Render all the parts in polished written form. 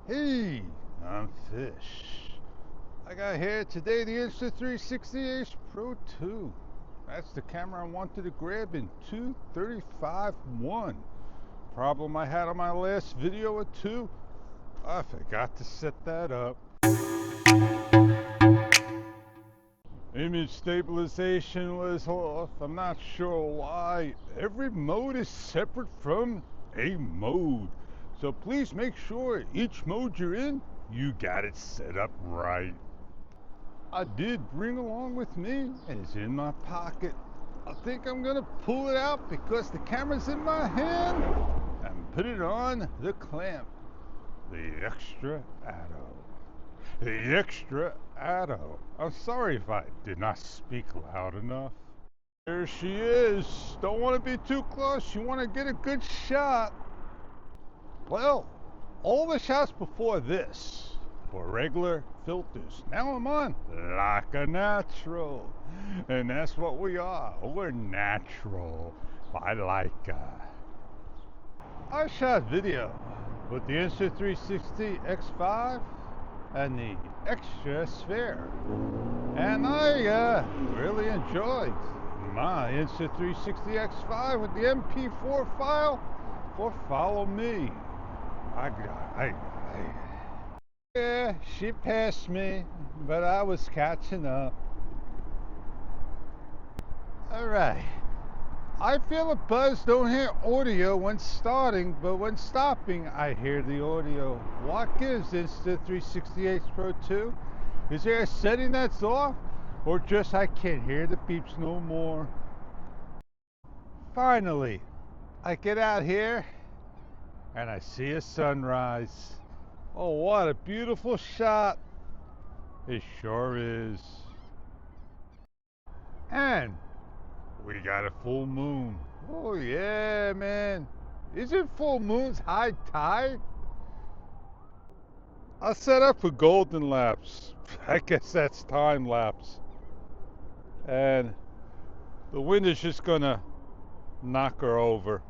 Hey, I'm Fish. I got here today the Insta360 Pro 2. That's the camera I wanted to grab in 235-1. Problem I had on my last video or two, I forgot to set that up. Image stabilization was off. I'm not sure why. Every mode is separate from a mode. So please make sure each mode you're in, you got it set up right. I did bring along with me, and it's in my pocket. I think I'm gonna pull it out because the camera's in my hand and put it on the clamp. The extra Atto. The extra Atto. I'm sorry if I did not speak loud enough. There she is. Don't want to be too close. You want to get a good shot. Well, all the shots before this were regular filters. Now I'm on like a natural. And that's what we are. We're natural. I like I shot video with the Insta360 X5 and the extra sphere. And I really enjoyed my Insta360 X5 with the MP4 file for Follow Me. Yeah, she passed me, but I was catching up. Alright. I feel a buzz, don't hear audio when starting, but when stopping, I hear the audio. What gives Insta360 Pro 2? Is there a setting that's off? Or just I can't hear the beeps no more? Finally, I get out here and I see a sunrise. Oh, what a beautiful shot. It sure is. And we got a full moon. Oh yeah, man. Isn't full moons high tide? I'll set up for golden lapse. I guess that's time lapse. And the wind is just gonna knock her over.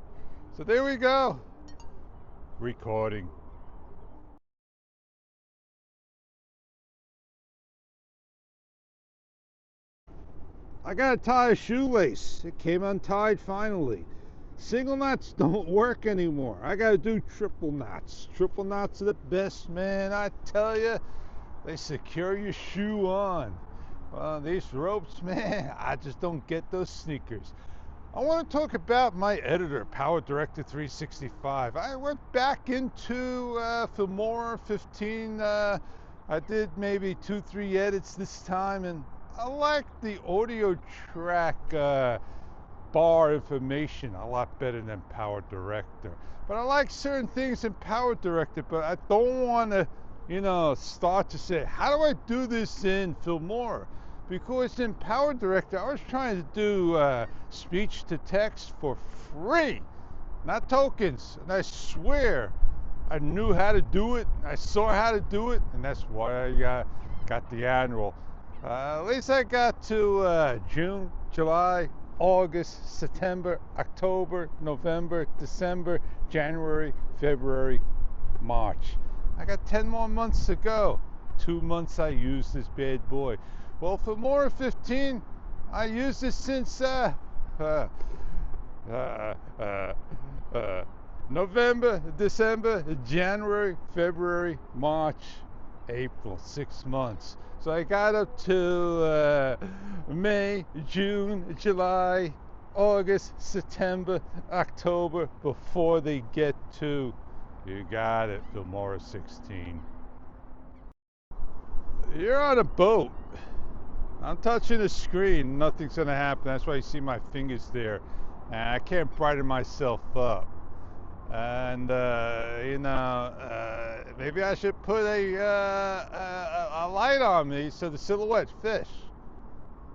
So there we go. Recording. I gotta tie a shoelace. It came untied finally. Single knots don't work anymore. I gotta do triple knots. Triple knots are the best, man. I tell you, they secure your shoe on. These ropes, man, I just don't get those sneakers. I want to talk about my editor, PowerDirector 365. I went back into Filmora 15. I did maybe 2-3 edits this time, and I like the audio track bar information a lot better than PowerDirector. But I like certain things in PowerDirector, but I don't want to, start to say, how do I do this in Filmora? Because in PowerDirector, I was trying to do speech to text for free, not tokens. And I swear, I knew how to do it. I saw how to do it, and that's why I got the annual. At least I got to June, July, August, September, October, November, December, January, February, March. I got 10 more months to go. 2 months I used this bad boy. Well, for Filmora 15, I used it since November, December, January, February, March, April, 6 months. So I got up to May, June, July, August, September, October before they get to, you got it, Filmora 16. You're on a boat. I'm touching the screen, nothing's gonna happen. That's why you see my fingers there. And I can't brighten myself up. And maybe I should put a light on me so the silhouette fish.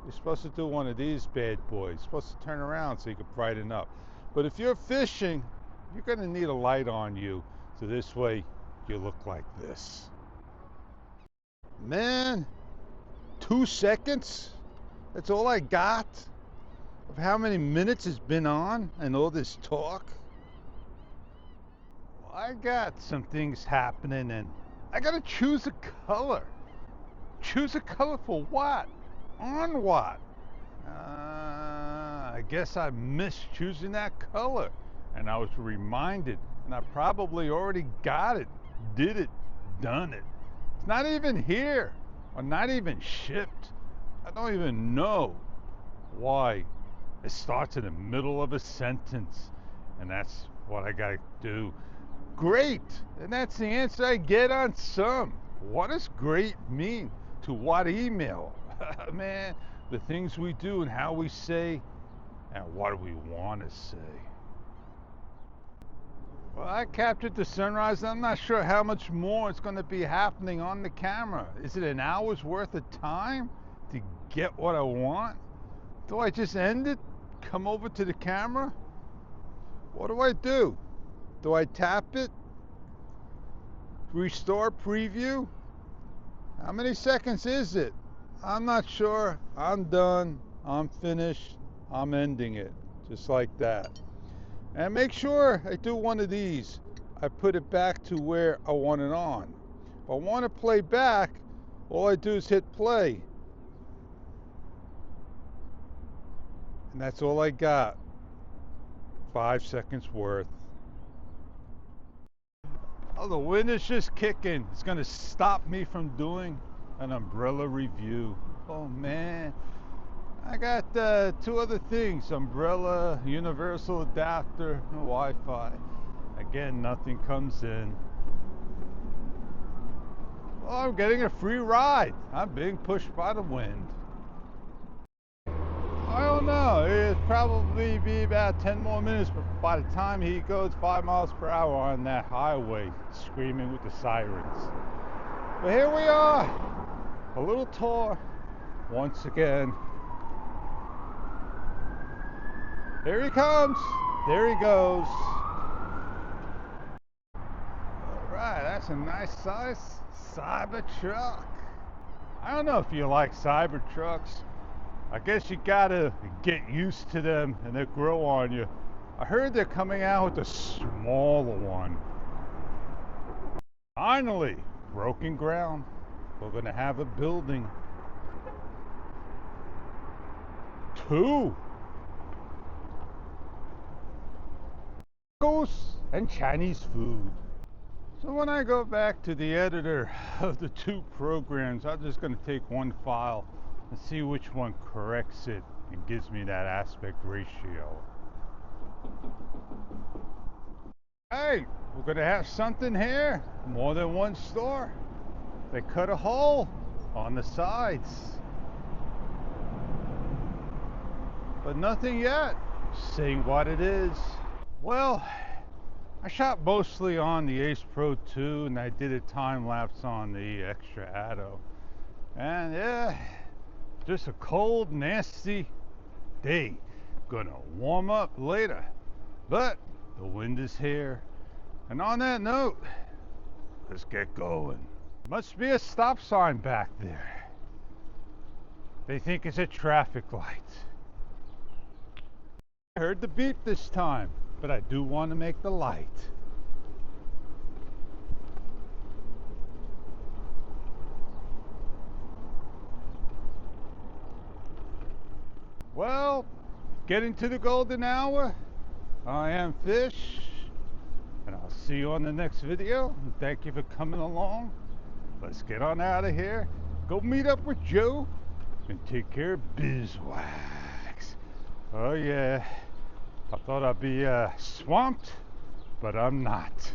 You're supposed to do one of these bad boys. You're supposed to turn around so you can brighten up. But if you're fishing, you're gonna need a light on you, so this way you look like this. Man, 2 seconds? That's all I got of how many minutes it's been on and all this talk. I got some things happening, and I gotta choose a color. Choose a color for what? On what? I guess I missed choosing that color. And I was reminded, and I probably already got it, did it, done it. It's not even here, or not even shipped. I don't even know why it starts in the middle of a sentence. And that's what I gotta do. Great! And that's the answer I get on some. What does great mean? To what email? Man, the things we do and how we say and what do we want to say. Well, I captured the sunrise. I'm not sure how much more is going to be happening on the camera. Is it an hour's worth of time to get what I want? Do I just end it? Come over to the camera? What do I do? Do I tap it? Restore preview? How many seconds is it? I'm not sure. I'm done. I'm finished. I'm ending it. Just like that. And make sure I do one of these. I put it back to where I want it on. If I want to play back, all I do is hit play. And that's all I got. 5 seconds worth. Oh, the wind is just kicking. It's going to stop me from doing an umbrella review. Oh, man. I got 2 other things. Umbrella, universal adapter, and Wi-Fi. Again, nothing comes in. Well, I'm getting a free ride. I'm being pushed by the wind. I don't know. It'll probably be about 10 more minutes by the time he goes 5 miles per hour on that highway, screaming with the sirens. But here we are. A little tour once again. Here he comes. There he goes. Alright, that's a nice size Cybertruck. I don't know if you like Cybertrucks. I guess you gotta get used to them and they grow on you. I heard they're coming out with a smaller one. Finally, broken ground. We're gonna have a building. 2. And Chinese food. So when I go back to the editor of the 2 programs, I'm just going to take one file and see which one corrects it and gives me that aspect ratio. Hey, we're going to have something here. More than one store. They cut a hole on the sides. But nothing yet saying what it is. Well, I shot mostly on the Ace Pro 2 and I did a time lapse on the Extra Atto. And yeah, just a cold, nasty day. Gonna warm up later, but the wind is here. And on that note, let's get going. Must be a stop sign back there. They think it's a traffic light. I heard the beep this time. But I do want to make the light. Well, getting to the golden hour. I am Fish, and I'll see you on the next video. And thank you for coming along. Let's get on out of here. Go meet up with Joe and take care of Bizwax. Oh yeah. I thought I'd be swamped, but I'm not.